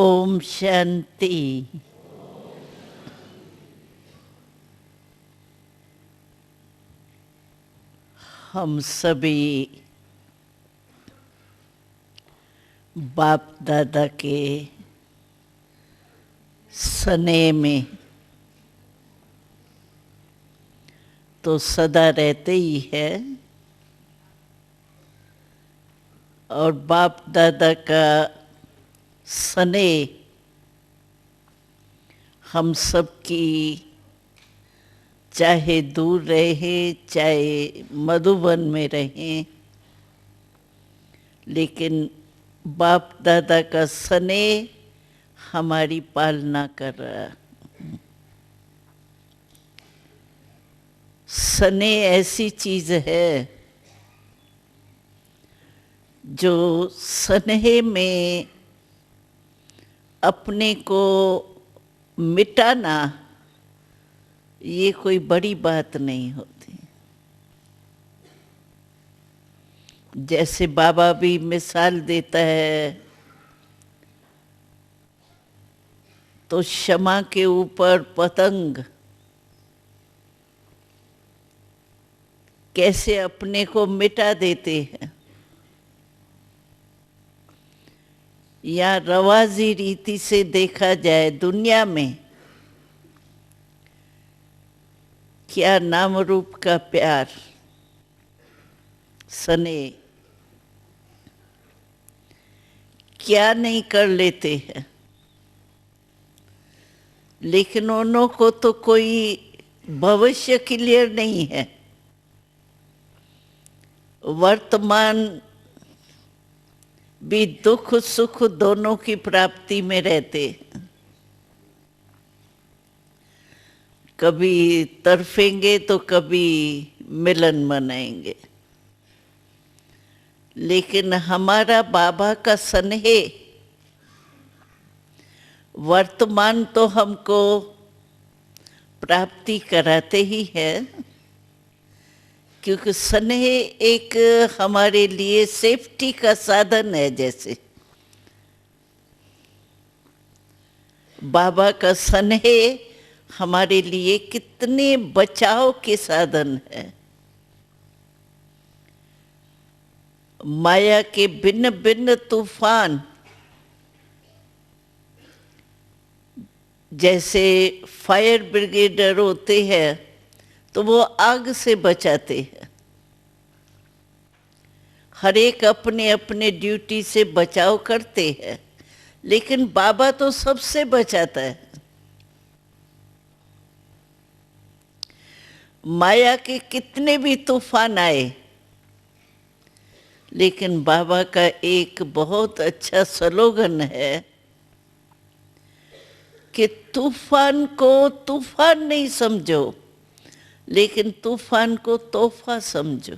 ओम शांति। हम सभी बाप दादा के स्नेह में तो सदा रहते ही है, और बाप दादा का स्नेह हम सब की, चाहे दूर रहे चाहे मधुबन में रहें, लेकिन बाप दादा का स्नेह हमारी पालना कर रहा। स्नेह ऐसी चीज है जो स्नेह में अपने को मिटाना ये कोई बड़ी बात नहीं होती। जैसे बाबा भी मिसाल देता है, तो क्षमा के ऊपर पतंग कैसे अपने को मिटा देते हैं, या रवाजी रीति से देखा जाए दुनिया में क्या नाम रूप का प्यार, स्नेह क्या नहीं कर लेते हैं, लेकिन उन्हों को तो कोई भविष्य क्लियर नहीं है, वर्तमान भी दुख सुख दोनों की प्राप्ति में रहते। कभी तरफेंगे तो कभी मिलन मनाएंगे, लेकिन हमारा बाबा का स्नेह वर्तमान तो हमको प्राप्ति कराते ही है, क्योंकि स्नेह एक हमारे लिए सेफ्टी का साधन है। जैसे बाबा का स्नेह हमारे लिए कितने बचाव के साधन है। माया के भिन्न भिन्न तूफान, जैसे फायर ब्रिगेडर होते हैं तो वो आग से बचाते हैं, हर एक अपने अपने ड्यूटी से बचाव करते हैं, लेकिन बाबा तो सबसे बचाता है। माया के कितने भी तूफान आए, लेकिन बाबा का एक बहुत अच्छा स्लोगन है कि तूफान को तूफान नहीं समझो, लेकिन तूफान को तोहफा समझो।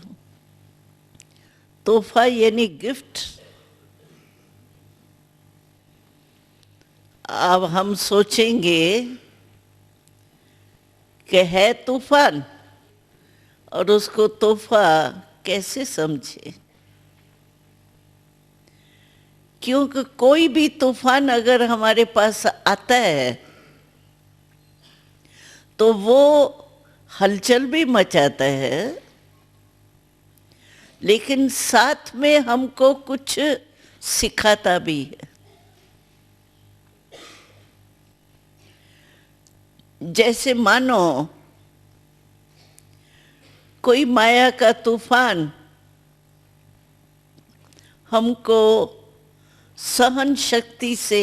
तोहफा यानी गिफ्ट। अब हम सोचेंगे कि है तूफान और उसको तोहफा कैसे समझे, क्योंकि कोई भी तूफान अगर हमारे पास आता है तो वो हलचल भी मचाता है, लेकिन साथ में हमको कुछ सिखाता भी है। जैसे मानो कोई माया का तूफान हमको सहन शक्ति से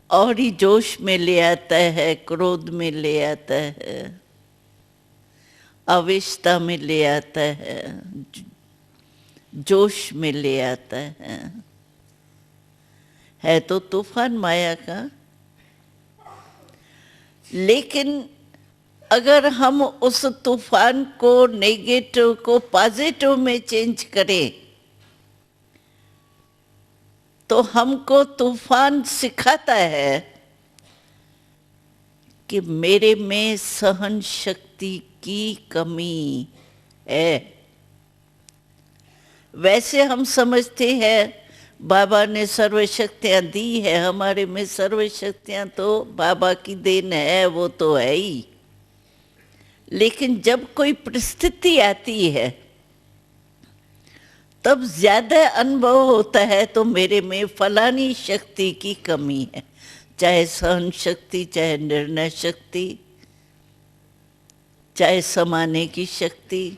और ही जोश में ले आता है, क्रोध में ले आता है, अविष्टता में ले आता है, जोश में ले आता है तो तूफान माया का। लेकिन अगर हम उस तूफान को नेगेटिव को पॉजिटिव में चेंज करें तो हमको तूफान सिखाता है कि मेरे में सहन शक्ति की कमी है। वैसे हम समझते हैं बाबा ने सर्व शक्तियाँ दी है, हमारे में सर्व शक्तियाँ तो बाबा की देन है, वो तो है ही। लेकिन जब कोई परिस्थिति आती है तब ज्यादा अनुभव होता है तो मेरे में फलानी शक्ति की कमी है, चाहे सहन शक्ति, चाहे निर्णय शक्ति, चाहे समाने की शक्ति,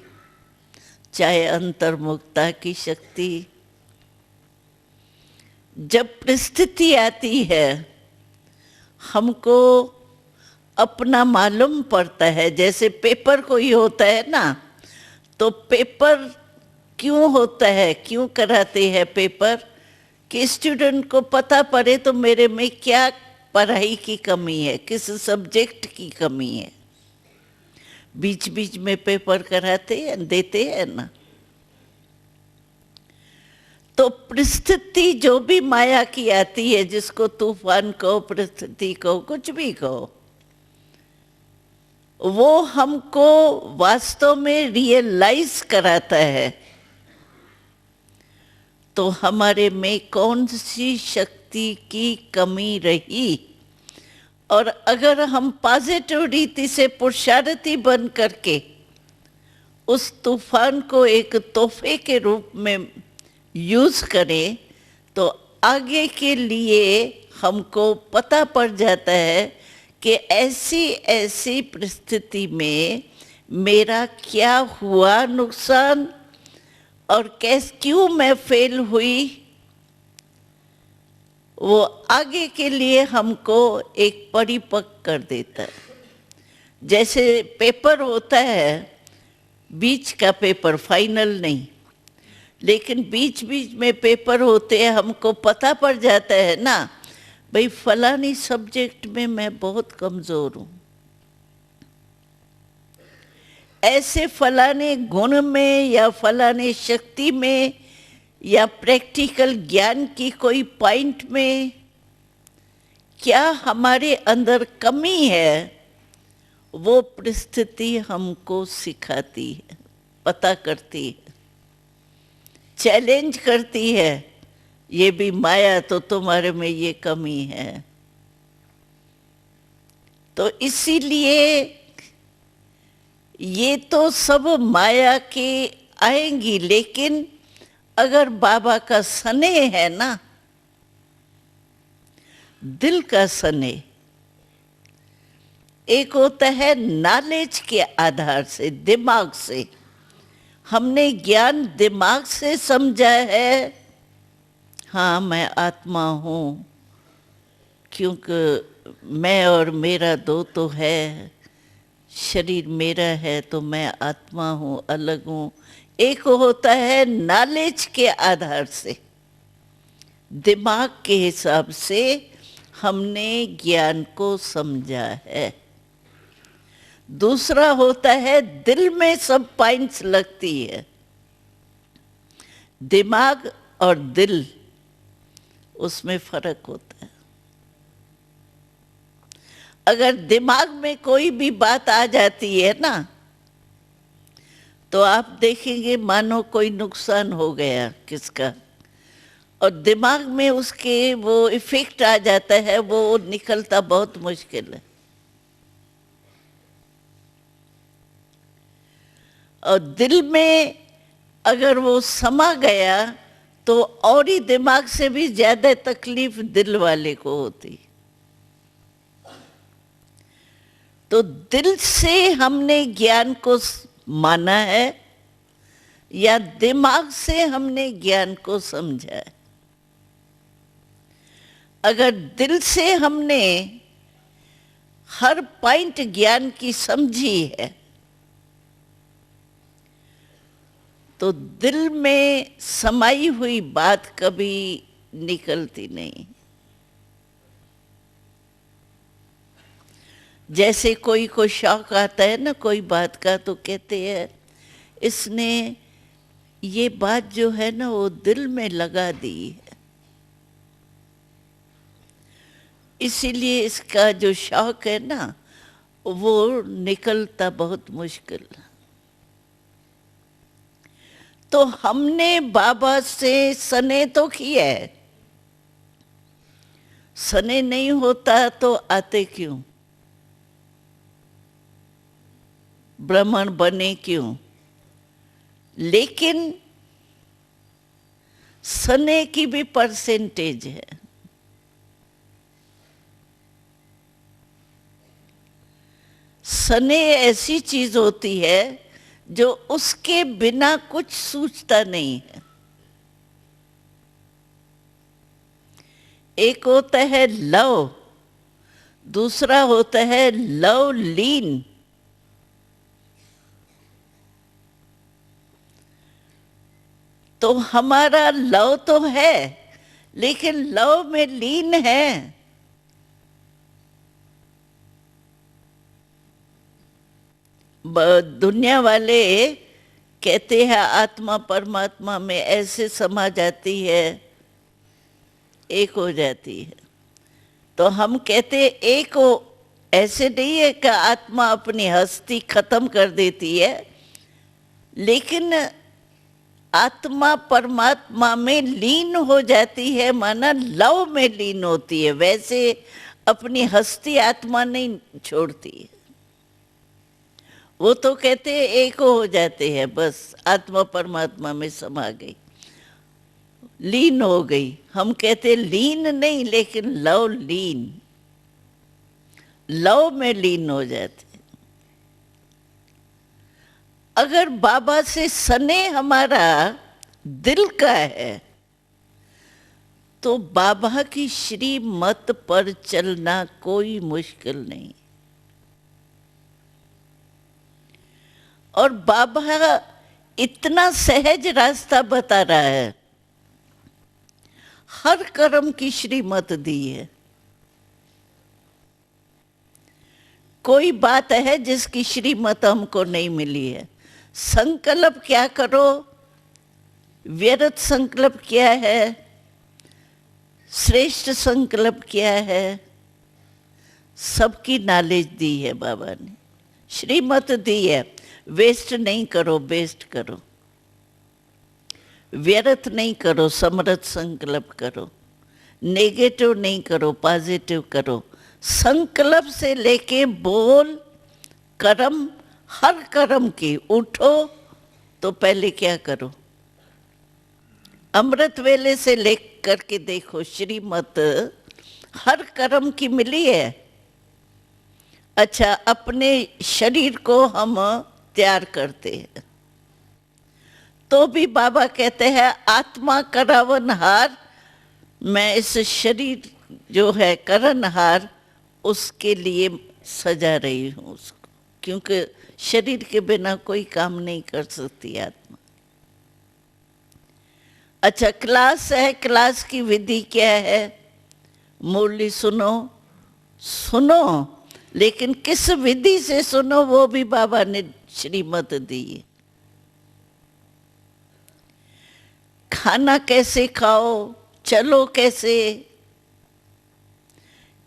चाहे अंतर्मुखता की शक्ति। जब परिस्थिति आती है हमको अपना मालूम पड़ता है, जैसे पेपर कोई होता है ना, तो पेपर क्यों होता है, क्यों कराते हैं पेपर, कि स्टूडेंट को पता पड़े तो मेरे में क्या पढ़ाई की कमी है, किस सब्जेक्ट की कमी है। बीच बीच में पेपर कराते हैं, देते हैं ना। तो परिस्थिति जो भी माया की आती है, जिसको तूफान कहो, परिस्थिति कहो, कुछ भी कहो, वो हमको वास्तव में रियलाइज कराता है तो हमारे में कौन सी शक्ति की कमी रही। और अगर हम पॉजिटिव रीति से पुरुषार्थी बन करके उस तूफान को एक तोहफे के रूप में यूज करें तो आगे के लिए हमको पता पड़ जाता है कि ऐसी ऐसी परिस्थिति में मेरा क्या हुआ नुकसान और क्यों मैं फेल हुई। वो आगे के लिए हमको एक परिपक्व कर देता है। जैसे पेपर होता है, बीच का पेपर, फाइनल नहीं, लेकिन बीच बीच में पेपर होते हैं, हमको पता पड़ जाता है ना, भाई फलानी सब्जेक्ट में मैं बहुत कमजोर हूँ, ऐसे फलाने गुण में या फलाने शक्ति में या प्रैक्टिकल ज्ञान की कोई पॉइंट में क्या हमारे अंदर कमी है, वो परिस्थिति हमको सिखाती है, पता करती है, चैलेंज करती है। ये भी माया, तो तुम्हारे में ये कमी है। तो इसीलिए ये तो सब माया के आएंगी, लेकिन अगर बाबा का स्नेह है ना, दिल का स्नेह, एक होता है नॉलेज के आधार से, दिमाग से, हमने ज्ञान दिमाग से समझा है, हाँ मैं आत्मा हूँ, क्योंकि मैं और मेरा दो तो है, शरीर मेरा है तो मैं आत्मा हूँ, अलग हूँ। एक होता है नॉलेज के आधार से, दिमाग के हिसाब से हमने ज्ञान को समझा है। दूसरा होता है दिल में सब पॉइंट्स लगती है, दिमाग और दिल, उसमें फर्क होता है। अगर दिमाग में कोई भी बात आ जाती है ना, तो आप देखेंगे मानो कोई नुकसान हो गया किसका, और दिमाग में उसके वो इफेक्ट आ जाता है, वो निकलता बहुत मुश्किल है। और दिल में अगर वो समा गया तो और ही दिमाग से भी ज्यादा तकलीफ दिल वाले को होती। तो दिल से हमने ज्ञान को माना है या दिमाग से हमने ज्ञान को समझा है। अगर दिल से हमने हर पॉइंट ज्ञान की समझी है तो दिल में समाई हुई बात कभी निकलती नहीं। जैसे कोई को शौक आता है ना कोई बात का, तो कहते हैं इसने ये बात जो है ना वो दिल में लगा दी है, इसीलिए इसका जो शौक है ना वो निकलता बहुत मुश्किल। तो हमने बाबा से स्नेह तो किया है, स्नेह नहीं होता तो आते क्यों, ब्राह्मण बने क्यों? लेकिन स्नेह की भी परसेंटेज है। स्नेह ऐसी चीज होती है जो उसके बिना कुछ सूझता नहीं है। एक होता है लव, दूसरा होता है लव लीन। तो हमारा लव तो है, लेकिन लव में लीन है। दुनिया वाले कहते हैं आत्मा परमात्मा में ऐसे समा जाती है, एक हो जाती है। तो हम कहते एक हो, ऐसे नहीं है कि आत्मा अपनी हस्ती खत्म कर देती है, लेकिन आत्मा परमात्मा में लीन हो जाती है, माना लव में लीन होती है। वैसे अपनी हस्ती आत्मा नहीं छोड़ती है। वो तो कहते हैं एक हो जाते हैं, बस आत्मा परमात्मा में समा गई, लीन हो गई। हम कहते लीन नहीं, लेकिन लव लीन, लव में लीन हो जाते। अगर बाबा से स्नेह हमारा दिल का है तो बाबा की श्रीमत पर चलना कोई मुश्किल नहीं। और बाबा इतना सहज रास्ता बता रहा है, हर कर्म की श्रीमत दी है। कोई बात है जिसकी श्रीमत हमको नहीं मिली है। संकल्प क्या करो, व्यर्थ संकल्प क्या है, श्रेष्ठ संकल्प क्या है, सबकी नॉलेज दी है बाबा ने, श्रीमत दी है। वेस्ट नहीं करो, बेस्ट करो, व्यर्थ नहीं करो, समर्थ संकल्प करो, नेगेटिव नहीं करो, पॉजिटिव करो। संकल्प से लेके बोल, कर्म, हर कर्म की उठो तो पहले क्या करो। अमृत वेले से लेकर के देखो, श्रीमत हर कर्म की मिली है। अच्छा, अपने शरीर को हम तैयार करते हैं तो भी बाबा कहते हैं आत्मा करावनहार, मैं इस शरीर जो है करनहार, उसके लिए सजा रही हूँ उसको, क्योंकि शरीर के बिना कोई काम नहीं कर सकती आत्मा। अच्छा, क्लास है, क्लास की विधि क्या है? मुरली सुनो, सुनो, लेकिन किस विधि से सुनो वो भी बाबा ने श्रीमत दी है। खाना कैसे खाओ, चलो कैसे,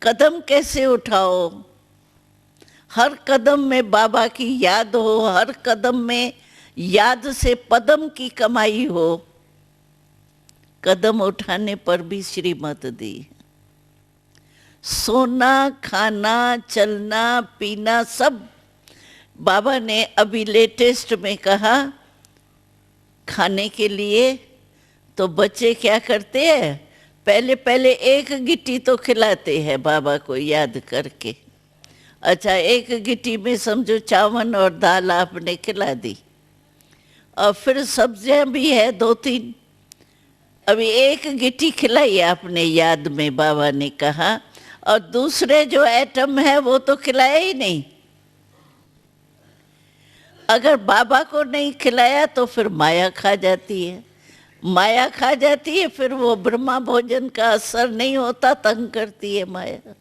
कदम कैसे उठाओ, हर कदम में बाबा की याद हो, हर कदम में याद से पदम की कमाई हो। कदम उठाने पर भी श्रीमत दी। सोना, खाना, चलना, पीना सब बाबा ने अभी लेटेस्ट में कहा। खाने के लिए तो बच्चे क्या करते हैं, पहले पहले एक गिट्टी तो खिलाते हैं बाबा को याद करके। अच्छा, एक गिट्टी में समझो चावल और दाल आपने खिला दी, और फिर सब्जियां भी है 2-3, अभी एक गिट्टी खिलाई आपने याद में बाबा ने कहा, और दूसरे जो आइटम है वो तो खिलाया ही नहीं। अगर बाबा को नहीं खिलाया तो फिर माया खा जाती है, माया खा जाती है, फिर वो ब्रह्मा भोजन का असर नहीं होता, तंग करती है माया।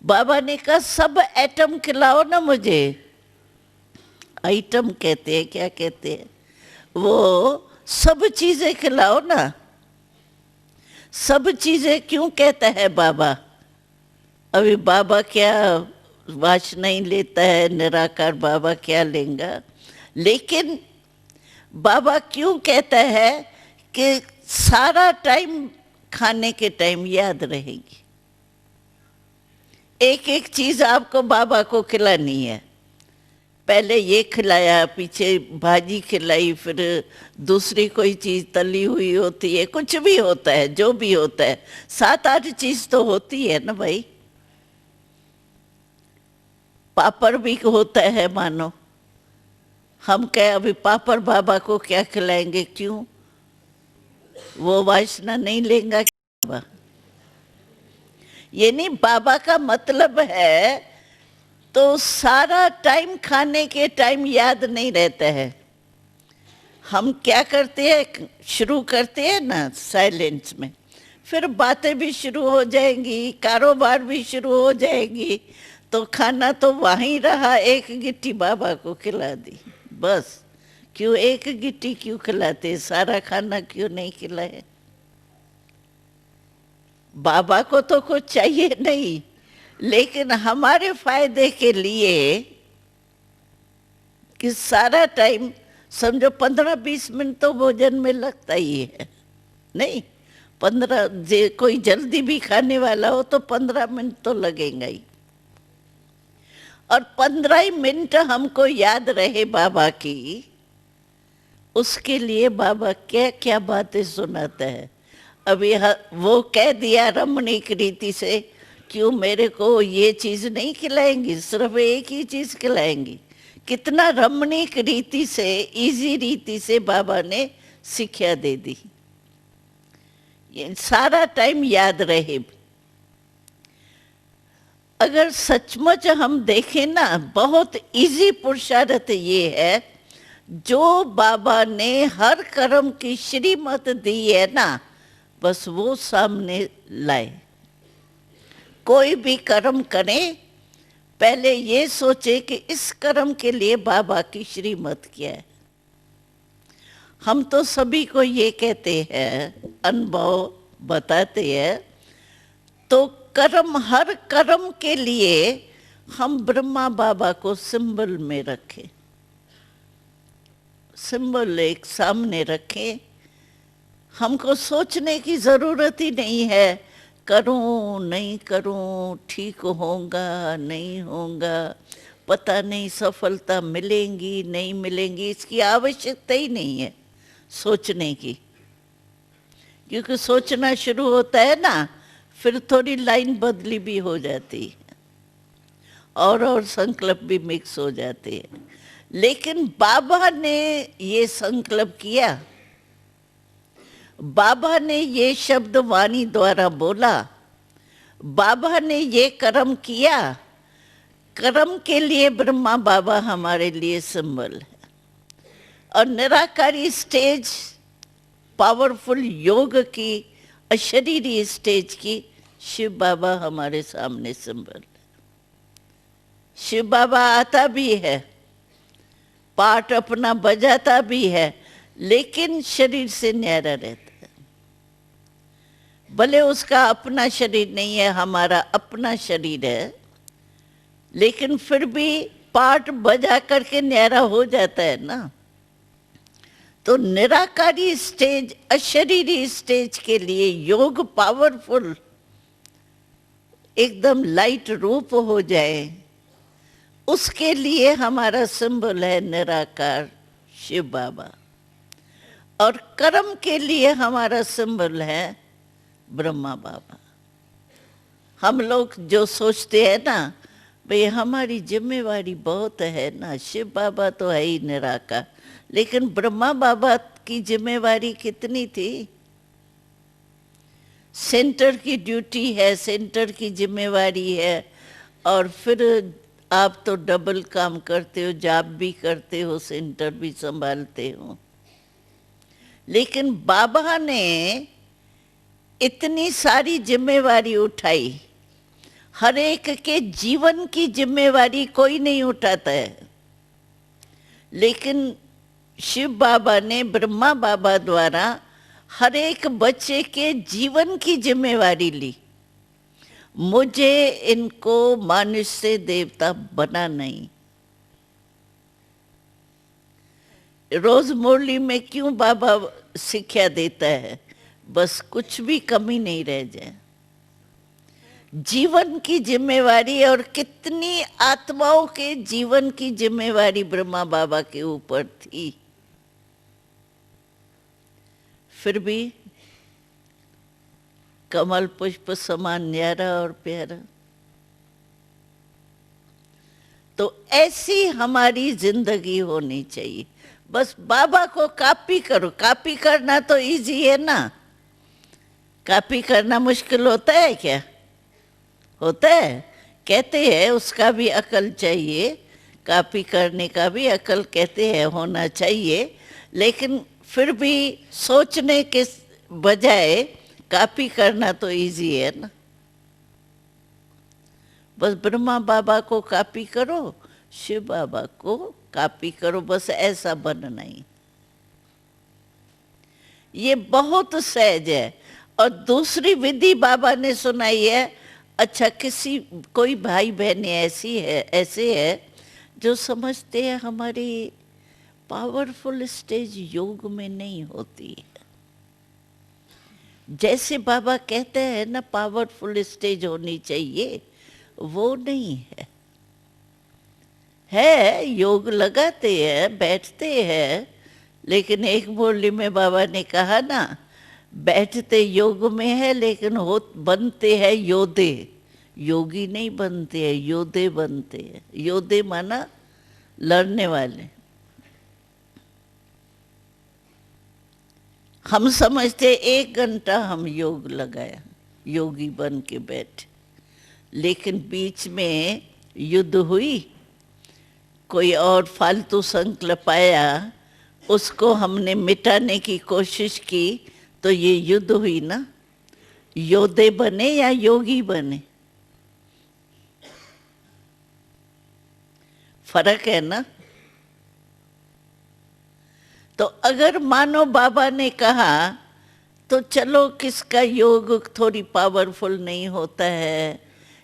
बाबा ने कहा सब आइटम खिलाओ ना मुझे। आइटम कहते हैं, क्या कहते हैं, वो सब चीजें खिलाओ ना। सब चीजें क्यों कहता है बाबा? अभी बाबा क्या वाच नहीं लेता है, निराकार बाबा क्या लेंगा, लेकिन बाबा क्यों कहता है कि सारा टाइम खाने के टाइम याद रहेगी? एक एक चीज आपको बाबा को खिलानी है। पहले ये खिलाया, पीछे भाजी खिलाई, फिर दूसरी कोई चीज तली हुई होती है, कुछ भी होता है, जो भी होता है, 7-8 चीज तो होती है ना भाई। पापड़ भी होता है मानो। हम क्या अभी पापड़ बाबा को क्या खिलाएंगे? क्यों? वो वासना नहीं लेगा बाबा? ये नहीं, बाबा का मतलब है तो सारा टाइम खाने के टाइम याद नहीं रहता है। हम क्या करते हैं, शुरू करते हैं ना साइलेंस में, फिर बातें भी शुरू हो जाएंगी, कारोबार भी शुरू हो जाएगी, तो खाना तो वहीं रहा, एक गिट्टी बाबा को खिला दी बस। क्यों एक गिट्टी क्यों खिलाते, सारा खाना क्यों नहीं खिलाए? बाबा को तो कुछ चाहिए नहीं, लेकिन हमारे फायदे के लिए कि सारा टाइम समझो 15-20 मिनट तो भोजन में लगता ही है। नहीं, 15, कोई जल्दी भी खाने वाला हो तो 15 मिनट तो लगेगा ही। और 15 मिनट हमको याद रहे बाबा की, उसके लिए बाबा क्या क्या बातें सुनाता है। अभी वो कह दिया रमणीक रीति से, क्यों मेरे को ये चीज नहीं खिलाएंगी, सिर्फ एक ही चीज खिलाएंगी। कितना रमणीक रीति से, इजी रीति से बाबा ने शिक्षा दे दी। ये सारा टाइम याद रहे। अगर सचमुच हम देखें ना, बहुत इजी पुरुषार्थ ये है जो बाबा ने हर कर्म की श्रीमत दी है ना, बस वो सामने लाए। कोई भी कर्म करे, पहले ये सोचे कि इस कर्म के लिए बाबा की श्रीमत क्या है। हम तो सभी को ये कहते हैं, अनुभव बताते हैं, तो कर्म, हर कर्म के लिए हम ब्रह्मा बाबा को सिंबल में रखें, सिंबल एक सामने रखें। हमको सोचने की जरूरत ही नहीं है, करूं नहीं करूं, ठीक होगा नहीं होगा, पता नहीं सफलता मिलेंगी नहीं मिलेंगी, इसकी आवश्यकता ही नहीं है सोचने की। क्योंकि सोचना शुरू होता है ना, फिर थोड़ी लाइन बदली भी हो जाती है और संकल्प भी मिक्स हो जाते हैं। लेकिन बाबा ने ये संकल्प किया, बाबा ने ये शब्द वाणी द्वारा बोला, बाबा ने ये कर्म किया। कर्म के लिए ब्रह्मा बाबा हमारे लिए सिंबल है। और निराकारी स्टेज, पावरफुल योग की, अशरीरी स्टेज की, शिव बाबा हमारे सामने सिंबल है। शिव बाबा आता भी है, पाठ अपना बजाता भी है, लेकिन शरीर से न्यारा रहता है। भले उसका अपना शरीर नहीं है, हमारा अपना शरीर है, लेकिन फिर भी पाठ बजा करके न्यारा हो जाता है ना। तो निराकारी स्टेज, अशरीरी स्टेज के लिए योग पावरफुल, एकदम लाइट रूप हो जाए, उसके लिए हमारा सिंबल है निराकार शिव बाबा। और कर्म के लिए हमारा सिंबल है ब्रह्मा बाबा। हम लोग जो सोचते हैं ना, भाई हमारी जिम्मेवारी बहुत है ना, शिव बाबा तो है ही निराकार, लेकिन ब्रह्मा बाबा की जिम्मेवारी कितनी थी? सेंटर की ड्यूटी है, सेंटर की जिम्मेवारी है, और फिर आप तो डबल काम करते हो, जॉब भी करते हो, सेंटर भी संभालते हो। लेकिन बाबा ने इतनी सारी जिम्मेवारी उठाई, हर एक के जीवन की जिम्मेवारी कोई नहीं उठाता है, लेकिन शिव बाबा ने ब्रह्मा बाबा द्वारा हर एक बच्चे के जीवन की जिम्मेवारी ली। मुझे इनको मनुष्य से देवता बना नहीं। रोज मुरली में क्यों बाबा शिक्षा देता है? बस कुछ भी कमी नहीं रह जाए। जीवन की जिम्मेवारी, और कितनी आत्माओं के जीवन की जिम्मेवारी ब्रह्मा बाबा के ऊपर थी, फिर भी कमल पुष्प समान न्यारा और प्यारा। तो ऐसी हमारी जिंदगी होनी चाहिए। बस बाबा को कॉपी करो। कॉपी करना तो इजी है ना, कॉपी करना मुश्किल होता है क्या? होता है? कहते हैं उसका भी अकल चाहिए, कॉपी करने का भी अकल कहते हैं होना चाहिए, लेकिन फिर भी सोचने के बजाय कॉपी करना तो इजी है ना। बस ब्रह्मा बाबा को कॉपी करो, शिव बाबा को कॉपी करो, बस ऐसा बनना ही। ये बहुत सहज है। और दूसरी विधि बाबा ने सुनाई है। अच्छा, कोई भाई बहन ऐसे है जो समझते हैं हमारी पावरफुल स्टेज योग में नहीं होती है। जैसे बाबा कहते हैं ना पावरफुल स्टेज होनी चाहिए, वो नहीं है। योग लगाते हैं, बैठते हैं, लेकिन एक मुरली में बाबा ने कहा ना, बैठते योग में है लेकिन बनते हैं योद्धे। योगी नहीं बनते हैं, योद्धे बनते हैं। योद्धे माना लड़ने वाले। हम समझते 1 घंटा हम योग लगाया, योगी बन के बैठे, लेकिन बीच में युद्ध हुई, कोई और फालतू संकल्प आया, उसको हमने मिटाने की कोशिश की, तो ये युद्ध हुई ना। योद्धे बने या योगी बने, फर्क है ना। तो अगर मानो बाबा ने कहा तो चलो किसका योग थोड़ी पावरफुल नहीं होता है,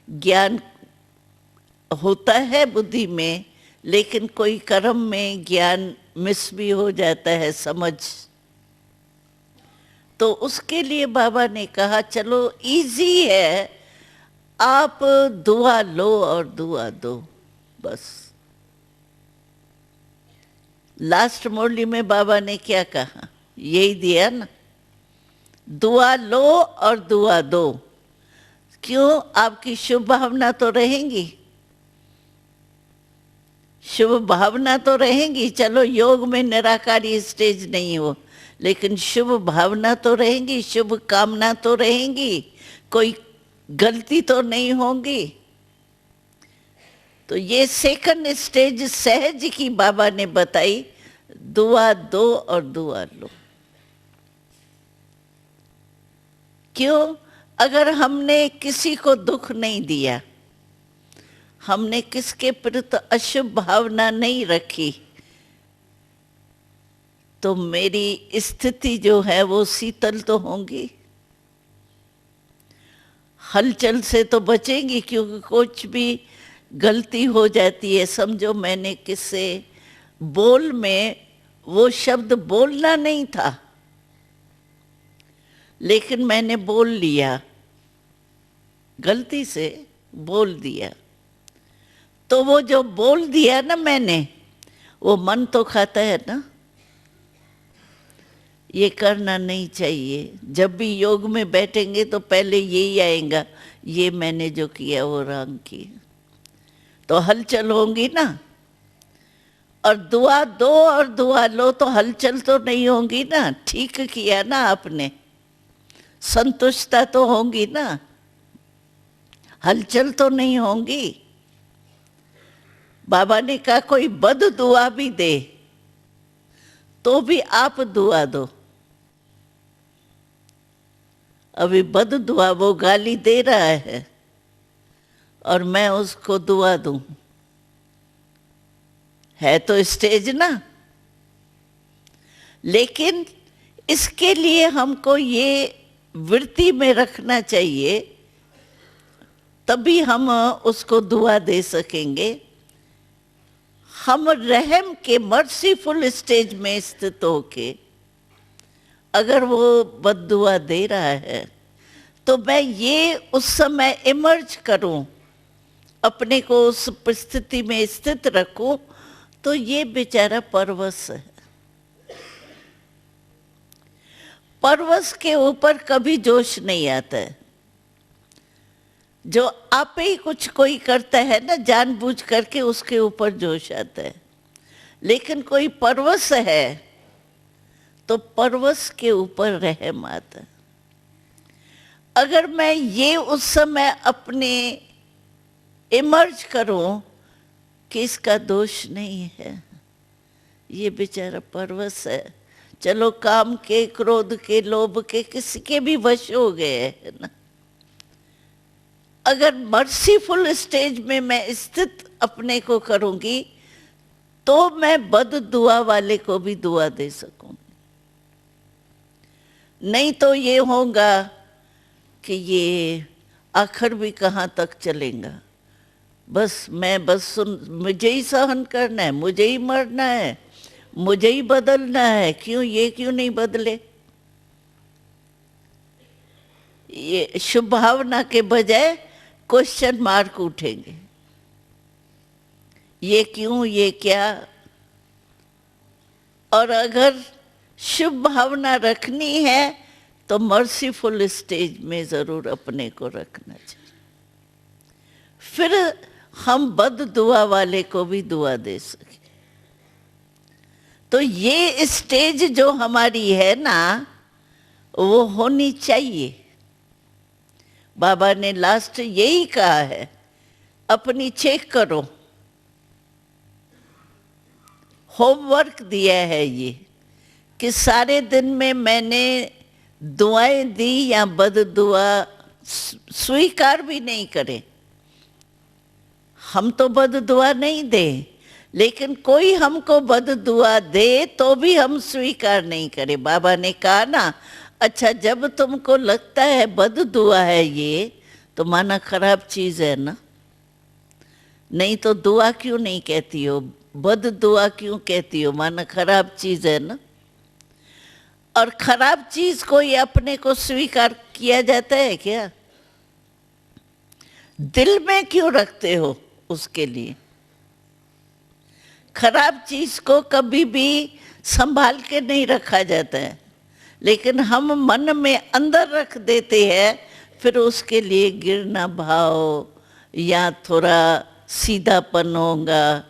ज्ञान होता है बुद्धि में, लेकिन कोई कर्म में ज्ञान मिस भी हो जाता है, समझ। तो उसके लिए बाबा ने कहा चलो इजी है, आप दुआ लो और दुआ दो, बस। लास्ट मुरली में बाबा ने क्या कहा? यही दिया ना, दुआ लो और दुआ दो। क्यों? आपकी शुभ भावना तो रहेंगी, शुभ भावना तो रहेंगी। चलो योग में निराकारी स्टेज नहीं हो, लेकिन शुभ भावना तो रहेंगी, शुभ कामना तो रहेंगी, कोई गलती तो नहीं होगी। तो ये सेकंड स्टेज सहज की बाबा ने बताई, दुआ दो और दुआ लो। क्यों? अगर हमने किसी को दुख नहीं दिया, हमने किसके प्रति अशुभ भावना नहीं रखी, तो मेरी स्थिति जो है वो शीतल तो होंगी, हलचल से तो बचेंगी। क्योंकि कुछ भी गलती हो जाती है, समझो मैंने किससे बोल में वो शब्द बोलना नहीं था, लेकिन मैंने बोल लिया, गलती से बोल दिया, तो वो जो बोल दिया ना मैंने, वो मन तो खाता है ना। ये करना नहीं चाहिए। जब भी योग में बैठेंगे तो पहले यही आएगा, ये मैंने जो किया वो रंग किया, तो हलचल होंगी ना। और दुआ दो और दुआ लो तो हलचल तो नहीं होंगी ना। ठीक किया ना आपने, संतुष्टता तो होंगी ना, हलचल तो नहीं होंगी। बाबा ने कहा कोई बद दुआ भी दे तो भी आप दुआ दो। अभी बद दुआ, वो गाली दे रहा है और मैं उसको दुआ दूं, है तो स्टेज ना। लेकिन इसके लिए हमको ये वृत्ति में रखना चाहिए, तभी हम उसको दुआ दे सकेंगे। हम रहम के मर्सीफुल स्टेज में स्थित होके अगर वो बद्दुआ दे रहा है तो मैं ये उस समय इमर्ज करूं, अपने को उस परिस्थिति में स्थित रखूं, तो ये बेचारा परवश है। परवश के ऊपर कभी जोश नहीं आता है। जो आप ही कुछ कोई करता है ना जानबूझ करके, उसके ऊपर जोश आता है। लेकिन कोई परवश है तो परवश के ऊपर रहम आता है। अगर मैं ये उस समय अपने इमर्ज करूं कि इसका दोष नहीं है, ये बेचारा परवश है, चलो काम के, क्रोध के, लोभ के, किसी के भी वश हो गए है ना। अगर मर्सीफुल स्टेज में मैं स्थित अपने को करूंगी तो मैं बद दुआ वाले को भी दुआ दे सकूंगी। नहीं तो ये होगा कि ये आखिर भी कहाँ तक चलेगा, मुझे ही सहन करना है, मुझे ही मरना है, मुझे ही बदलना है, क्यों नहीं बदले। ये शुभ भावना के बजाय क्वेश्चन मार्क उठेंगे, ये क्यों, ये क्या। और अगर शुभ भावना रखनी है तो मर्सीफुल स्टेज में जरूर अपने को रखना चाहिए। फिर हम बद दुआ वाले को भी दुआ दे सके। तो ये स्टेज जो हमारी है ना, वो होनी चाहिए। बाबा ने लास्ट यही कहा है, अपनी चेक करो। होमवर्क दिया है ये कि सारे दिन में मैंने दुआएं दी या बद दुआ स्वीकार भी नहीं करे। हम तो बद दुआ नहीं दे, लेकिन कोई हमको बद दुआ दे तो भी हम स्वीकार नहीं करें। बाबा ने कहा ना, अच्छा जब तुमको लगता है बद दुआ है ये, तो माना खराब चीज है ना, नहीं तो दुआ क्यों नहीं कहती हो, बद दुआ क्यों कहती हो, माना खराब चीज है ना। और खराब चीज को ये अपने को स्वीकार किया जाता है क्या? दिल में क्यों रखते हो उसके लिए? खराब चीज को कभी भी संभाल के नहीं रखा जाता है, लेकिन हम मन में अंदर रख देते हैं। फिर उसके लिए गिरना भाव या थोड़ा सीधापन होगा,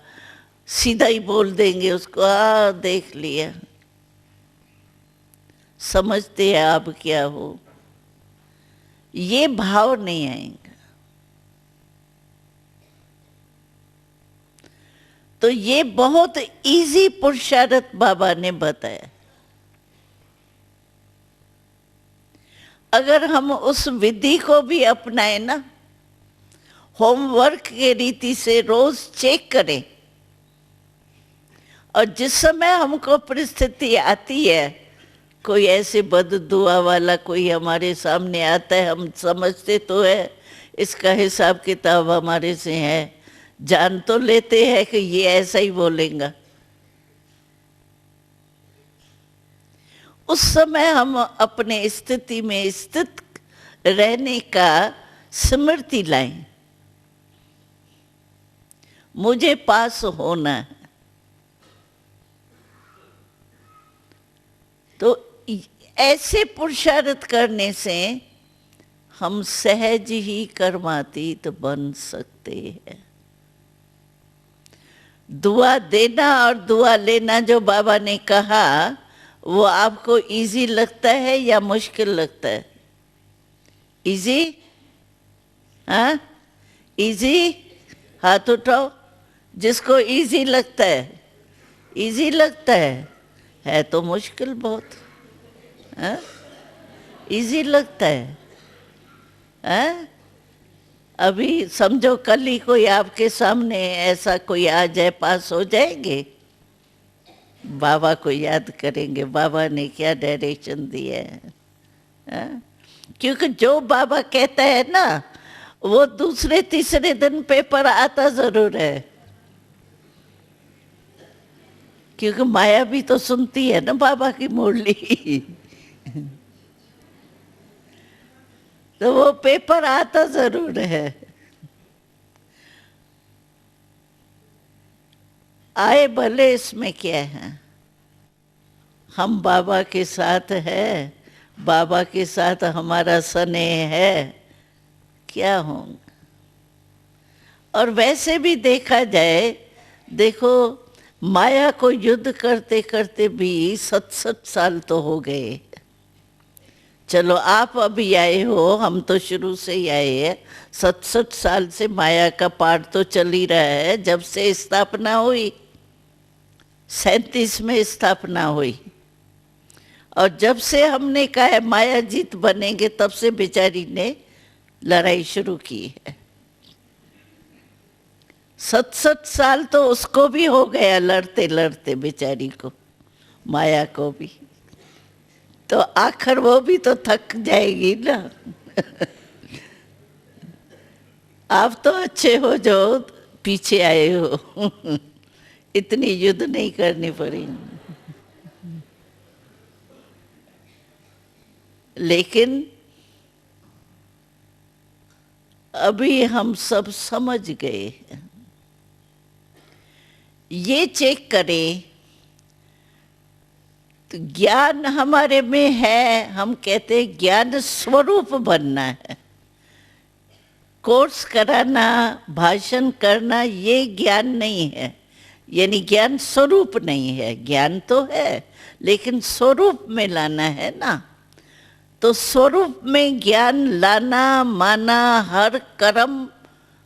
सीधा ही बोल देंगे उसको, देख लिया, समझते हैं आप क्या हो, ये भाव नहीं आएगा। तो ये बहुत इजी पुरुषार्थ बाबा ने बताया। अगर हम उस विधि को भी अपनाए ना, होमवर्क के रीति से रोज चेक करें, और जिस समय हमको परिस्थिति आती है, कोई ऐसे बद दुआ वाला कोई हमारे सामने आता है, हम समझते तो है इसका हिसाब किताब हमारे से है, जान तो लेते हैं कि ये ऐसा ही बोलेगा। उस समय हम अपने स्थिति में स्थित रहने का स्मृति लाएं, मुझे पास होना है। तो ऐसे पुरुषार्थ करने से हम सहज ही कर्मातीत बन सकते हैं। दुआ देना और दुआ लेना जो बाबा ने कहा, वो आपको इजी लगता है या मुश्किल लगता है? इजी? हाँ, इजी? हाथ उठाओ जिसको इजी लगता है। इजी लगता है तो मुश्किल बहुत। हाँ, इजी लगता है। हाँ, अभी समझो कल ही कोई आपके सामने ऐसा कोई आ जाए, पास हो जाएंगे? बाबा को याद करेंगे, बाबा ने क्या डायरेक्शन दिया है। हाँ? क्योंकि जो बाबा कहता है ना, वो दूसरे तीसरे दिन पेपर आता जरूर है। क्योंकि माया भी तो सुनती है ना बाबा की मुरली। तो वो पेपर आता जरूर है। आए भले, इसमें क्या है। हम बाबा के साथ है, बाबा के साथ हमारा स्नेह है, क्या होंगे। और वैसे भी देखा जाए, देखो माया को युद्ध करते करते भी 67 साल तो हो गए। चलो आप अभी आए हो, हम तो शुरू से ही आए हैं। 67 साल से माया का पाठ तो चल ही रहा है, जब से स्थापना हुई। 37 में स्थापना हुई, और जब से हमने कहा है माया जीत बनेंगे, तब से बेचारी ने लड़ाई शुरू की है। 67 साल तो उसको भी हो गया लड़ते लड़ते बेचारी को, माया को भी। तो आखिर वो भी तो थक जाएगी ना। आप तो अच्छे हो जो पीछे आए हो। इतनी युद्ध नहीं करनी पड़ी। लेकिन अभी हम सब समझ गए हैं। ये चेक करें तो ज्ञान हमारे में है। हम कहते हैं ज्ञान स्वरूप बनना है। कोर्स कराना, भाषण करना, ये ज्ञान नहीं है। यानी ज्ञान स्वरूप नहीं है। ज्ञान तो है, लेकिन स्वरूप में लाना है ना। तो स्वरूप में ज्ञान लाना माना हर कर्म,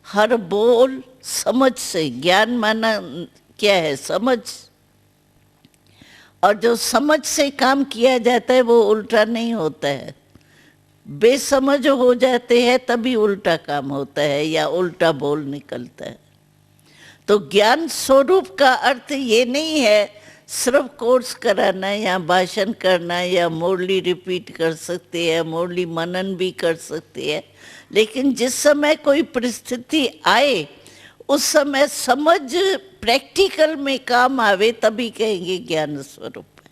हर बोल समझ से। ज्ञान माना क्या है? समझ। और जो समझ से काम किया जाता है वो उल्टा नहीं होता है। बेसमझ हो जाते हैं तभी उल्टा काम होता है या उल्टा बोल निकलता है। तो ज्ञान स्वरूप का अर्थ ये नहीं है सिर्फ कोर्स कराना या भाषण करना या मुरली रिपीट कर सकते हैं, मुरली मनन भी कर सकते हैं। लेकिन जिस समय कोई परिस्थिति आए, उस समय समझ प्रैक्टिकल में काम आवे, तभी कहेंगे ज्ञान स्वरूप है।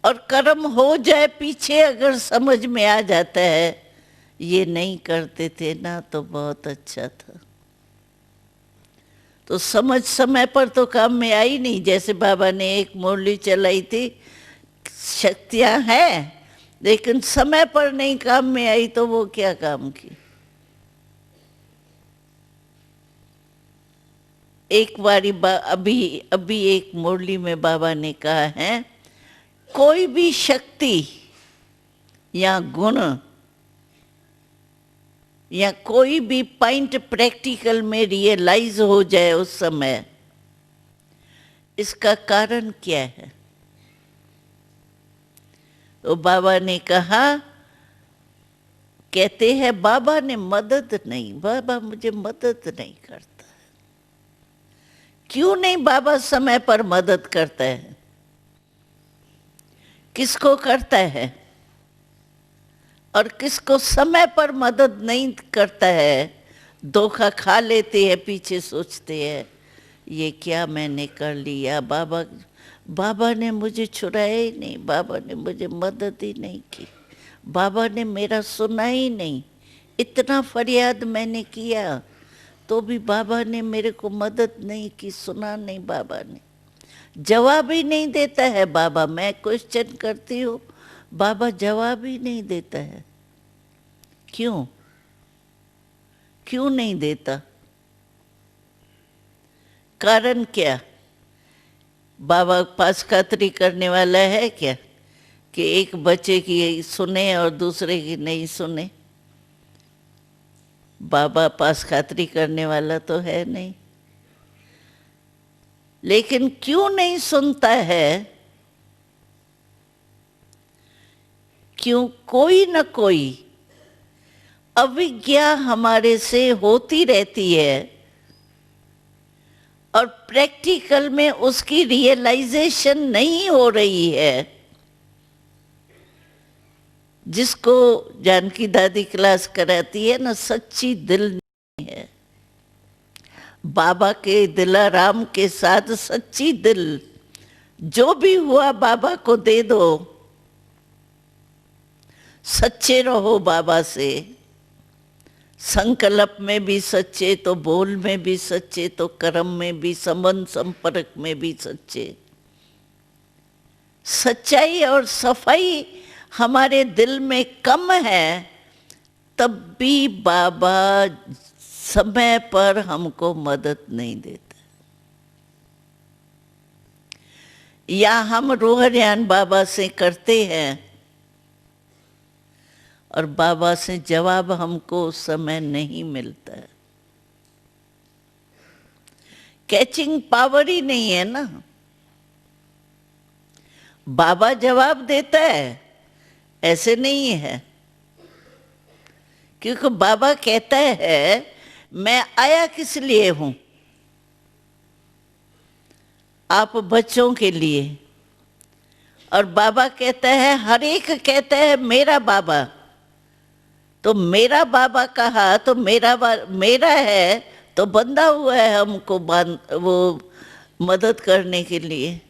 और कर्म हो जाए पीछे, अगर समझ में आ जाता है ये नहीं करते थे ना तो बहुत अच्छा था, तो समझ समय पर तो काम में आई नहीं। जैसे बाबा ने एक मुरली चलाई थी, शक्तियां हैं, लेकिन समय पर नहीं काम में आई, तो वो क्या काम की। एक बारी अभी एक मुरली में बाबा ने कहा है, कोई भी शक्ति या गुण या कोई भी पॉइंट प्रैक्टिकल में रियलाइज हो जाए उस समय, इसका कारण क्या है। तो बाबा ने कहा, कहते हैं बाबा ने मदद नहीं, बाबा मुझे मदद नहीं करता है। क्यों नहीं बाबा समय पर मदद करता है? किसको करता है और किसको समय पर मदद नहीं करता है? धोखा खा लेते हैं, पीछे सोचते हैं ये क्या मैंने कर लिया, बाबा ने मुझे छुड़ाया ही नहीं, बाबा ने मुझे मदद ही नहीं की, बाबा ने मेरा सुना ही नहीं। इतना फरियाद मैंने किया तो भी बाबा ने मेरे को मदद नहीं की, सुना नहीं बाबा ने। जवाब ही नहीं देता है बाबा। मैं क्वेश्चन करती हूँ, बाबा जवाब ही नहीं देता है। क्यों? क्यों नहीं देता? कारण क्या? बाबा पास खातरी करने वाला है क्या कि एक बच्चे की सुने और दूसरे की नहीं सुने? बाबा पास खातरी करने वाला तो है नहीं। लेकिन क्यों नहीं सुनता है? क्यों? कोई न कोई अविज्ञा हमारे से होती रहती है और प्रैक्टिकल में उसकी रियलाइजेशन नहीं हो रही है। जिसको जानकी दादी क्लास कराती है ना, सच्ची दिल नहीं है। बाबा के दिलाराम के साथ सच्ची दिल, जो भी हुआ बाबा को दे दो। सच्चे रहो बाबा से, संकल्प में भी सच्चे, तो बोल में भी सच्चे, तो कर्म में भी, संबंध संपर्क में भी सच्चे। सच्चाई और सफाई हमारे दिल में कम है, तब भी बाबा समय पर हमको मदद नहीं देते। या हम रूह ध्यान बाबा से करते हैं और बाबा से जवाब हमको उस समय नहीं मिलता है। कैचिंग पावर ही नहीं है ना। बाबा जवाब देता है ऐसे नहीं है, क्योंकि बाबा कहता है मैं आया किस लिए हूं, आप बच्चों के लिए। और बाबा कहता है, हर एक कहता है मेरा बाबा, तो मेरा बाबा कहा तो मेरा है तो बंधा हुआ है हमको वो मदद करने के लिए।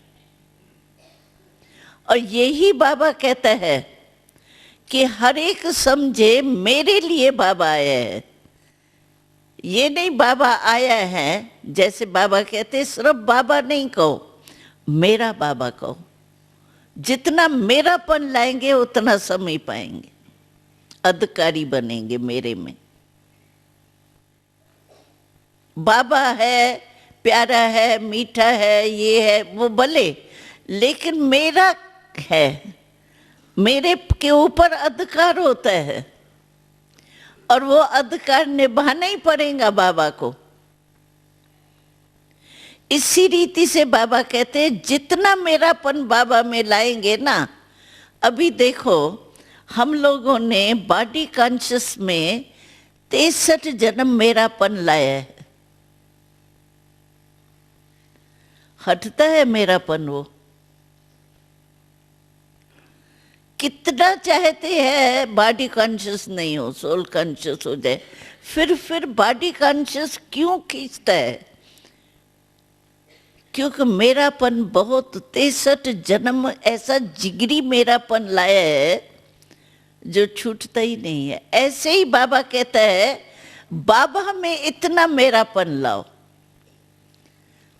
और यही बाबा कहता है कि हर एक समझे मेरे लिए बाबा आया है। ये नहीं बाबा आया है, जैसे बाबा कहते सिर्फ बाबा नहीं कहो, मेरा बाबा कहो। जितना मेरापन लाएंगे उतना समय पाएंगे, अधिकारी बनेंगे मेरे में। बाबा है, प्यारा है, मीठा है, ये है वो भले, लेकिन मेरा है, मेरे के ऊपर अधिकार होता है और वो अधिकार निभाना ही पड़ेगा बाबा को। इसी रीति से बाबा कहते हैं जितना मेरापन बाबा में लाएंगे ना। अभी देखो हम लोगों ने बॉडी कॉन्शियस में 63 जन्म मेरापन लाया है। हटता है मेरापन वो? कितना चाहते हैं बॉडी कॉन्शियस नहीं हो, सोल कॉन्शियस हो जाए, फिर बॉडी कॉन्शियस क्यों खींचता है? क्योंकि मेरापन बहुत 63 जन्म ऐसा जिगरी मेरापन लाया है जो छूटता ही नहीं है। ऐसे ही बाबा कहता है बाबा में इतना मेरापन लाओ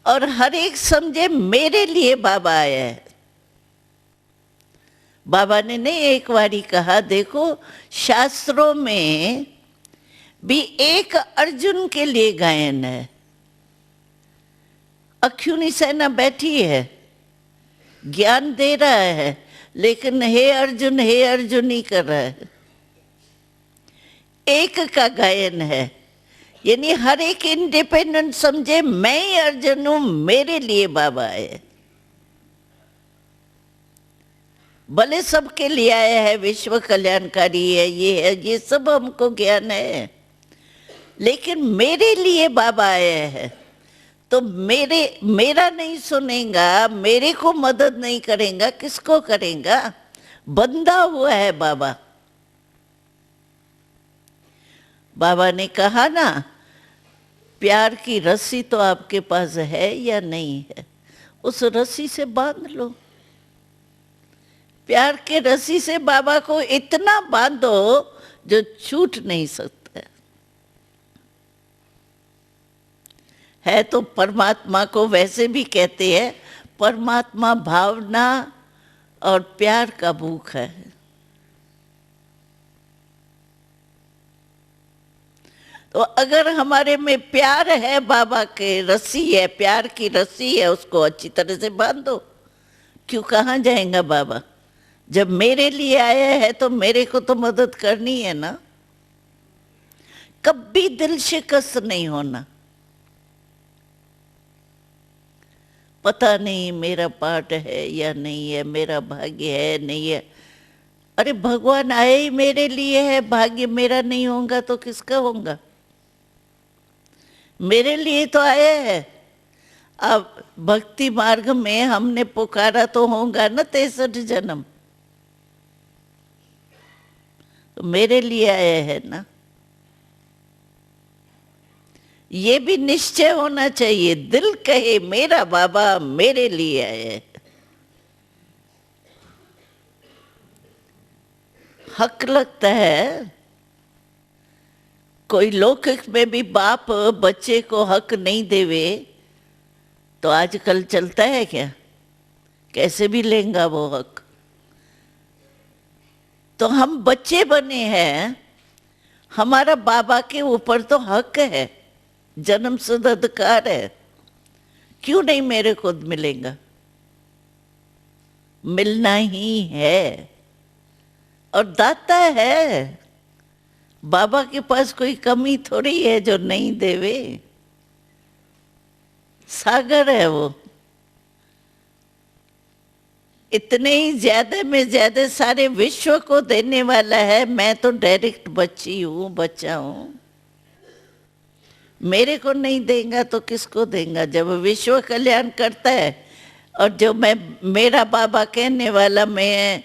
और हर एक समझे मेरे लिए बाबा आया है। बाबा ने नहीं एक बारी कहा, देखो शास्त्रों में भी एक अर्जुन के लिए गायन है। अख्युनी सेना बैठी है, ज्ञान दे रहा है, लेकिन हे अर्जुन ही कर रहा है। एक का गायन है, यानी हर एक इंडिपेंडेंट समझे मैं ही अर्जुन हूं, मेरे लिए बाबा है। भले सबके लिए आया है, विश्व कल्याणकारी है, ये सब हमको ज्ञान है, लेकिन मेरे लिए बाबा आया है। तो मेरा नहीं सुनेगा, मेरे को मदद नहीं करेगा, किसको करेगा? बंधा हुआ है बाबा। बाबा ने कहा ना, प्यार की रस्सी तो आपके पास है या नहीं है, उस रस्सी से बांध लो। प्यार के रस्सी से बाबा को इतना बांधो जो छूट नहीं सकता है। तो परमात्मा को वैसे भी कहते हैं, परमात्मा भावना और प्यार का भूख है। तो अगर हमारे में प्यार है, बाबा के रस्सी है, प्यार की रस्सी है, उसको अच्छी तरह से बांधो। क्यों, कहाँ जाएगा बाबा? जब मेरे लिए आया है तो मेरे को तो मदद करनी है ना। कभी दिल शिकस्त नहीं होना। पता नहीं मेरा पार्ट है या नहीं है, मेरा भाग्य है नहीं है। अरे भगवान आए ही मेरे लिए है, भाग्य मेरा नहीं होगा तो किसका होगा? मेरे लिए तो आया है। अब भक्ति मार्ग में हमने पुकारा तो होगा ना 63 जन्म, तो मेरे लिए आया है ना। ये भी निश्चय होना चाहिए, दिल कहे मेरा बाबा मेरे लिए है। हक लगता है। कोई लौकिक में भी बाप बच्चे को हक नहीं देवे तो आजकल चलता है क्या? कैसे भी लेंगा वो हक? तो हम बच्चे बने हैं, हमारा बाबा के ऊपर तो हक है, जन्मसिद्ध अधिकार है। क्यों नहीं मेरे को मिलेगा? मिलना ही है। और दाता है, बाबा के पास कोई कमी थोड़ी है जो नहीं देवे। सागर है वो, इतने ही ज्यादा में ज्यादा सारे विश्व को देने वाला है। मैं तो डायरेक्ट बच्ची हूं, बच्चा हूं। मेरे को नहीं देगा तो किसको देगा? जब विश्व कल्याण करता है और जो मैं मेरा बाबा कहने वाला, मैं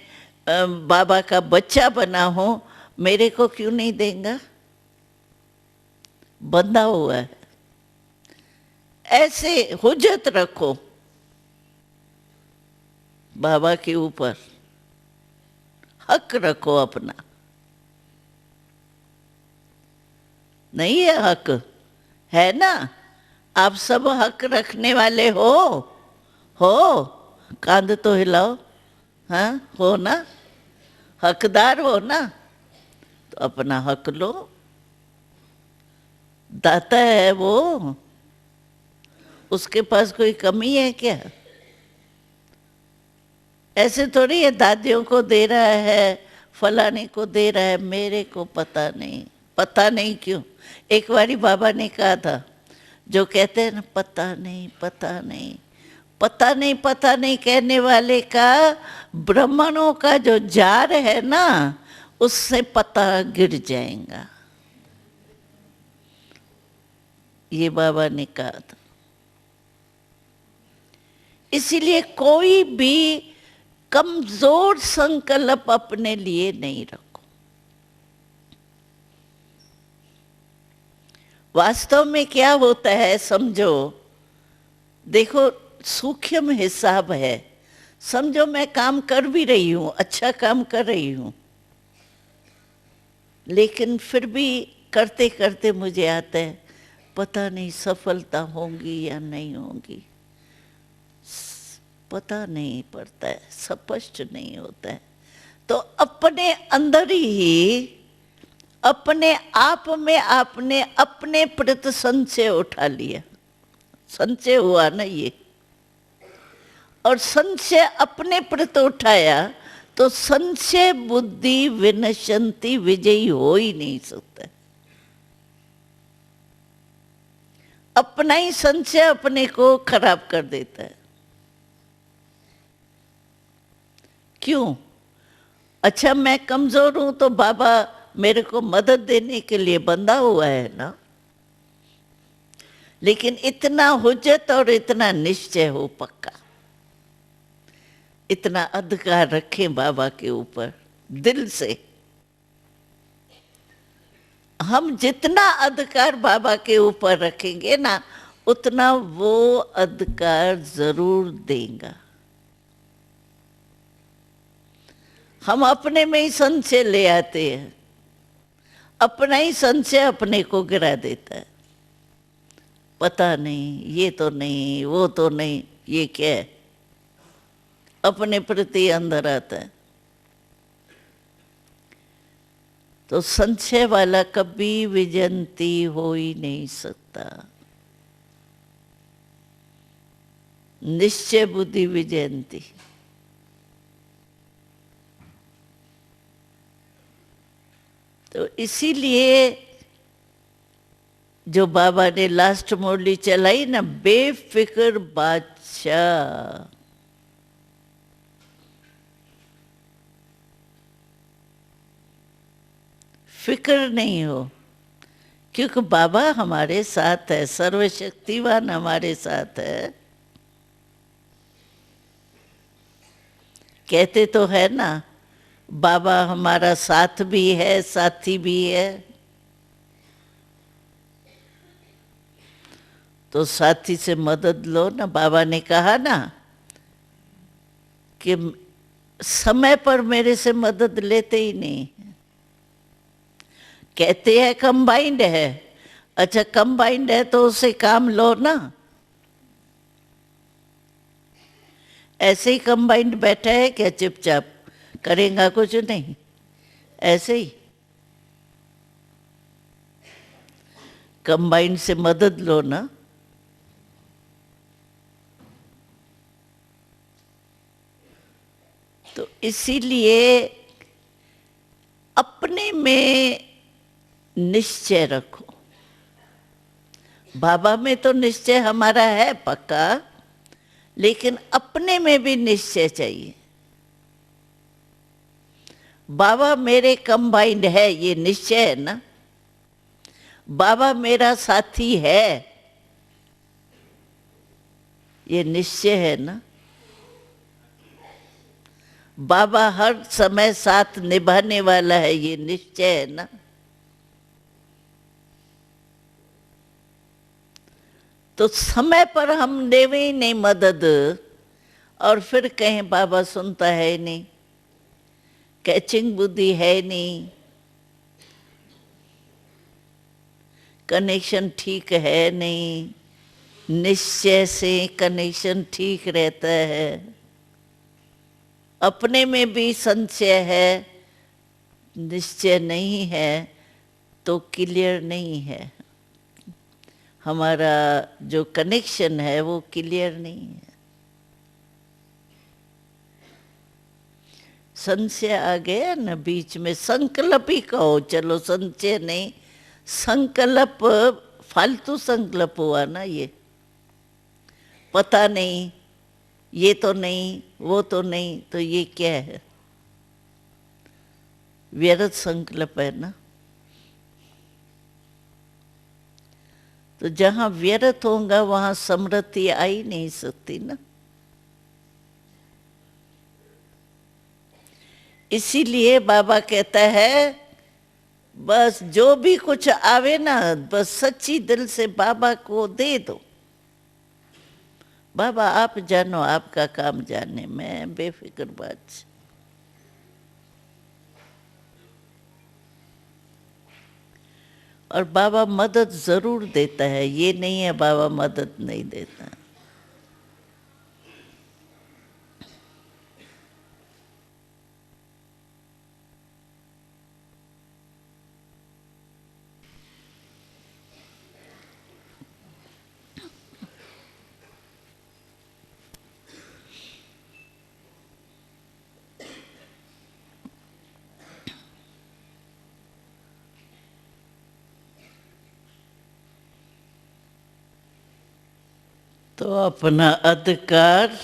बाबा का बच्चा बना हूं, मेरे को क्यों नहीं देगा? बंधा हुआ है। ऐसे हुज्जत रखो बाबा के ऊपर, हक रखो अपना। नहीं है हक? है ना? आप सब हक रखने वाले हो? कांध तो हिलाओ। हाँ, हो ना? हकदार हो ना? तो अपना हक लो। दाता है वो, उसके पास कोई कमी है क्या? ऐसे थोड़ी है दादियों को दे रहा है, फलाने को दे रहा है, मेरे को पता नहीं। पता नहीं क्यों? एक बारी बाबा ने कहा था, जो कहते हैं ना पता नहीं पता नहीं, पता नहीं पता नहीं कहने वाले का ब्राह्मणों का जो जार है ना, उससे पता गिर जाएगा। ये बाबा ने कहा था। इसीलिए कोई भी कमजोर संकल्प अपने लिए नहीं रखो। वास्तव में क्या होता है समझो, देखो सूक्ष्म हिसाब है। समझो मैं काम कर भी रही हूं, अच्छा काम कर रही हूं, लेकिन फिर भी करते करते मुझे आता है पता नहीं सफलता होगी या नहीं होगी। पता नहीं पड़ता है, स्पष्ट नहीं होता है। तो अपने अंदर ही अपने आप में आपने अपने प्रति संशय उठा लिया। संशय हुआ ना ये, और संशय अपने प्रति उठाया तो संशय बुद्धि विनशंति विजयी हो ही नहीं सकता। अपना ही संशय अपने को खराब कर देता है। क्यों? अच्छा मैं कमजोर हूं तो बाबा मेरे को मदद देने के लिए बंधा हुआ है ना। लेकिन इतना हुज्जत और इतना निश्चय हो पक्का, इतना अधिकार रखें बाबा के ऊपर दिल से। हम जितना अधिकार बाबा के ऊपर रखेंगे ना, उतना वो अधिकार जरूर देगा। हम अपने में ही संशय ले आते हैं, अपना ही संशय अपने को गिरा देता है। पता नहीं, ये तो नहीं, वो तो नहीं, ये क्या है? अपने प्रति अंदर आता है। तो संशय वाला कभी विजयंती हो ही नहीं सकता। निश्चय बुद्धि विजयंती। तो इसीलिए जो बाबा ने लास्ट मुरली चलाई ना, बेफिक्र बादशाह। फिक्र नहीं हो, क्योंकि बाबा हमारे साथ है, सर्वशक्तिवान हमारे साथ है। कहते तो है ना, बाबा हमारा साथ भी है, साथी भी है। तो साथी से मदद लो ना। बाबा ने कहा ना कि समय पर मेरे से मदद लेते ही नहीं, कहते हैं कंबाइंड है। अच्छा कंबाइंड है तो उससे काम लो ना। ऐसे ही कंबाइंड बैठा है क्या चुपचाप, करेगा कुछ नहीं, ऐसे ही कंबाइंड से मदद लो ना। तो इसीलिए अपने में निश्चय रखो। बाबा में तो निश्चय हमारा है पक्का, लेकिन अपने में भी निश्चय चाहिए। बाबा मेरे कंबाइंड है, ये निश्चय है ना। बाबा मेरा साथी है, ये निश्चय है ना। बाबा हर समय साथ निभाने वाला है, ये निश्चय है ना। तो समय पर हम देवे ही नहीं मदद, और फिर कहें बाबा सुनता है नहीं, कैचिंग बुद्धि है नहीं, कनेक्शन ठीक है नहीं, निश्चय से कनेक्शन ठीक रहता है, अपने में भी संशय है, निश्चय नहीं है, तो क्लियर नहीं है। हमारा जो कनेक्शन है वो क्लियर नहीं है। संशय आ गया ना बीच में, संकल्प ही कहो, चलो संशय नहीं, संकल्प फालतू संकल्प हुआ ना। ये पता नहीं, ये तो नहीं, वो तो नहीं, तो ये क्या है? व्यर्थ संकल्प है ना। तो जहां व्यर्थ होगा वहां समृद्धि आ ही नहीं सकती ना। इसीलिए बाबा कहता है बस जो भी कुछ आवे ना, बस सच्ची दिल से बाबा को दे दो। बाबा आप जानो, आपका काम जाने, मैं बेफिक्र बात। और बाबा मदद जरूर देता है, ये नहीं है बाबा मदद नहीं देता। तो अपना अधिकार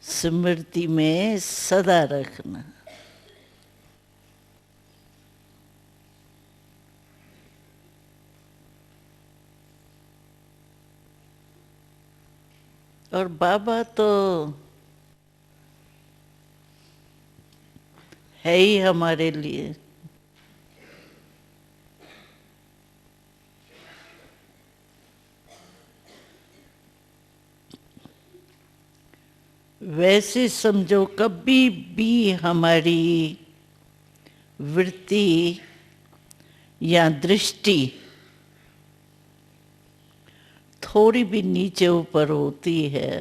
स्मृति में सदा रखना। और बाबा तो है ही हमारे लिए। वैसे समझो कभी भी हमारी वृत्ति या दृष्टि थोड़ी भी नीचे ऊपर होती है,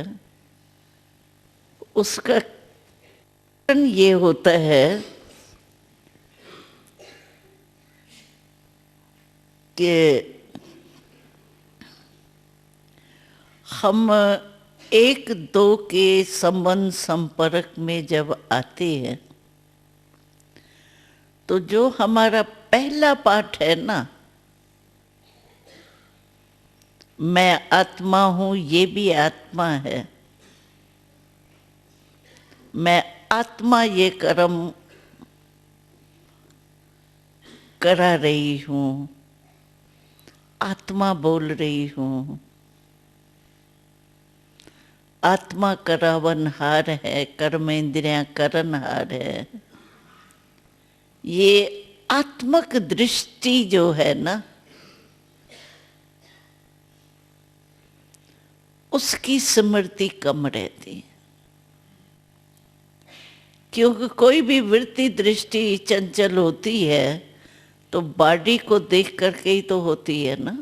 उसका कारण ये होता है कि हम एक दो के संबंध संपर्क में जब आते हैं, तो जो हमारा पहला पाठ है ना, मैं आत्मा हूं, ये भी आत्मा है, मैं आत्मा ये कर्म करा रही हूं, आत्मा बोल रही हूं, आत्मा करावनहार है, कर्मेंद्रियां करनहार है। ये आत्मक दृष्टि जो है ना, उसकी स्मृति कम रहती है, क्योंकि कोई भी वृत्ति दृष्टि चंचल होती है तो बॉडी को देख करके ही तो होती है ना।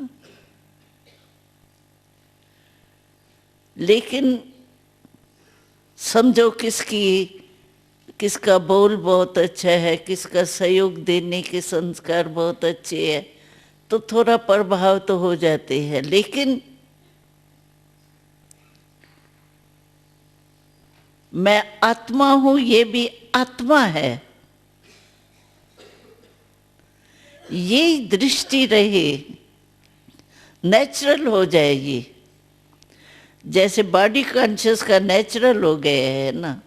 लेकिन समझो किसका बोल बहुत अच्छा है, किसका सहयोग देने के संस्कार बहुत अच्छे हैं, तो थोड़ा प्रभाव तो हो जाते हैं। लेकिन मैं आत्मा हूं, ये भी आत्मा है, ये दृष्टि रहे, नेचुरल हो जाएगी। जैसे बॉडी कॉन्शियस का नेचुरल हो गया है ना।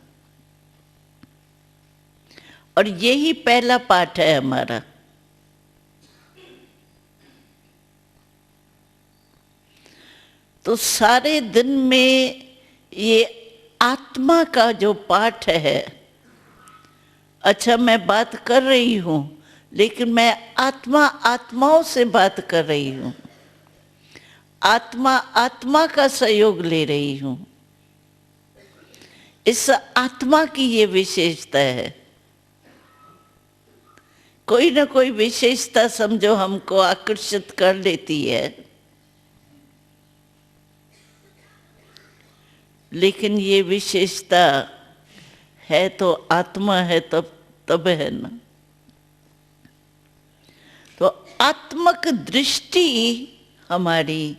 और यही पहला पाठ है हमारा। तो सारे दिन में ये आत्मा का जो पाठ है, अच्छा मैं बात कर रही हूं, लेकिन मैं आत्माओं से बात कर रही हूं, आत्मा का सहयोग ले रही हूं। इस आत्मा की ये विशेषता है। कोई ना कोई विशेषता समझो हमको आकर्षित कर लेती है, लेकिन ये विशेषता है तो आत्मा है, तब है ना। तो आत्मक दृष्टि हमारी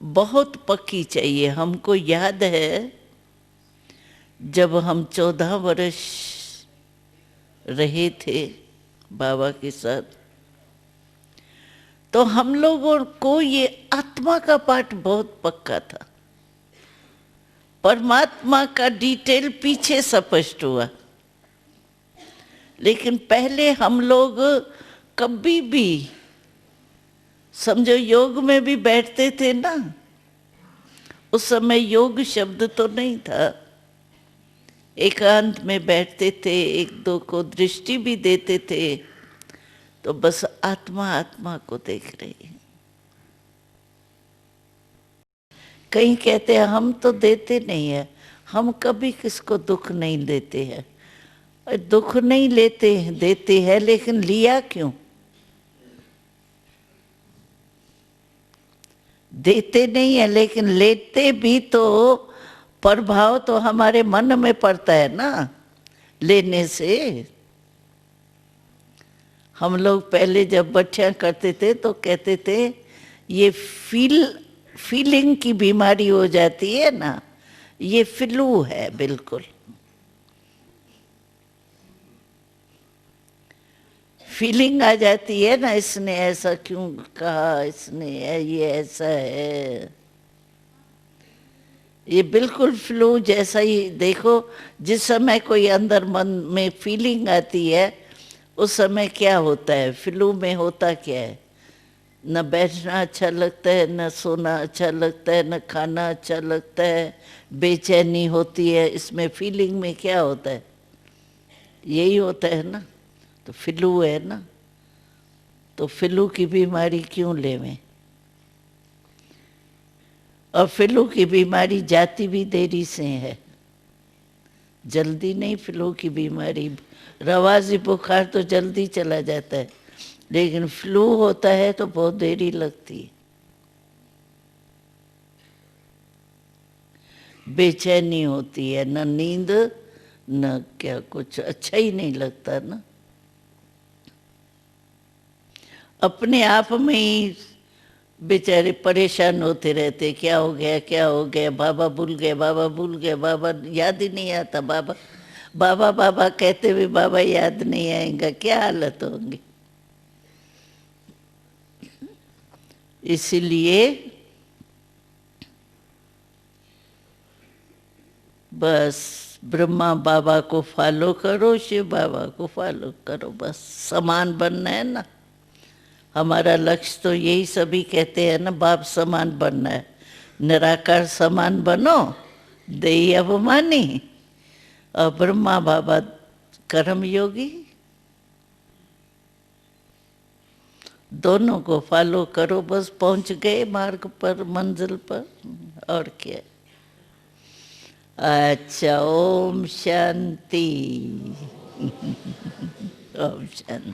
बहुत पक्की चाहिए। हमको याद है जब हम 14 वर्ष रहे थे बाबा के साथ, तो हम लोगों को ये आत्मा का पाठ बहुत पक्का था। परमात्मा का डिटेल पीछे स्पष्ट हुआ, लेकिन पहले हम लोग कभी भी समझो योग में भी बैठते थे ना, उस समय योग शब्द तो नहीं था, एकांत में बैठते थे, एक दो को दृष्टि भी देते थे, तो बस आत्मा को देख रही है। कहीं कहते हैं हम तो देते नहीं है, हम कभी किसको दुख नहीं देते हैं। दुख नहीं लेते हैं, देते हैं, लेकिन लिया क्यों? देते नहीं है, लेकिन लेते भी तो प्रभाव तो हमारे मन में पड़ता है ना लेने से। हम लोग पहले जब बच्चियां करते थे तो कहते थे ये फीलिंग की बीमारी हो जाती है ना, ये फ्लू है बिल्कुल। फीलिंग आ जाती है ना, इसने ऐसा क्यों कहा, इसने ये ऐसा है, ये बिल्कुल फ्लू जैसा ही। देखो जिस समय कोई अंदर मन में फीलिंग आती है, उस समय क्या होता है, फ्लू में होता क्या है, न बैठना अच्छा लगता है, न सोना अच्छा लगता है, न खाना अच्छा लगता है, बेचैनी होती है। इसमें फीलिंग में क्या होता है, यही होता है ना। तो फ्लू है ना, तो फ्लू की बीमारी क्यों लेवें? और फ्लू की बीमारी जाती भी देरी से है, जल्दी नहीं। फ्लू की बीमारी, रवाजी बुखार तो जल्दी चला जाता है, लेकिन फ्लू होता है तो बहुत देरी लगती है। बेचैनी होती है, न नींद न क्या, कुछ अच्छा ही नहीं लगता ना। अपने आप में ही बेचारे परेशान होते रहते, क्या हो गया क्या हो गया, बाबा भूल गए, बाबा भूल गए, बाबा याद ही नहीं आता, बाबा बाबा बाबा कहते हुए बाबा याद नहीं आएगा, क्या हालत होंगी। इसीलिए बस ब्रह्मा बाबा को फॉलो करो, शिव बाबा को फॉलो करो, बस समान बनना है ना। हमारा लक्ष्य तो यही सभी कहते हैं ना, बाप समान बनना है। निराकार समान बनो, देही अभिमानी, और ब्रह्मा बाबा कर्म योगी। दोनों को फॉलो करो, बस पहुंच गए मार्ग पर, मंजिल पर, और क्या। अच्छा, ओम शांति। ओम शांति।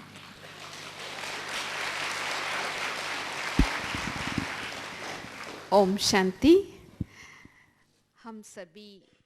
ओम शांति। हम सभी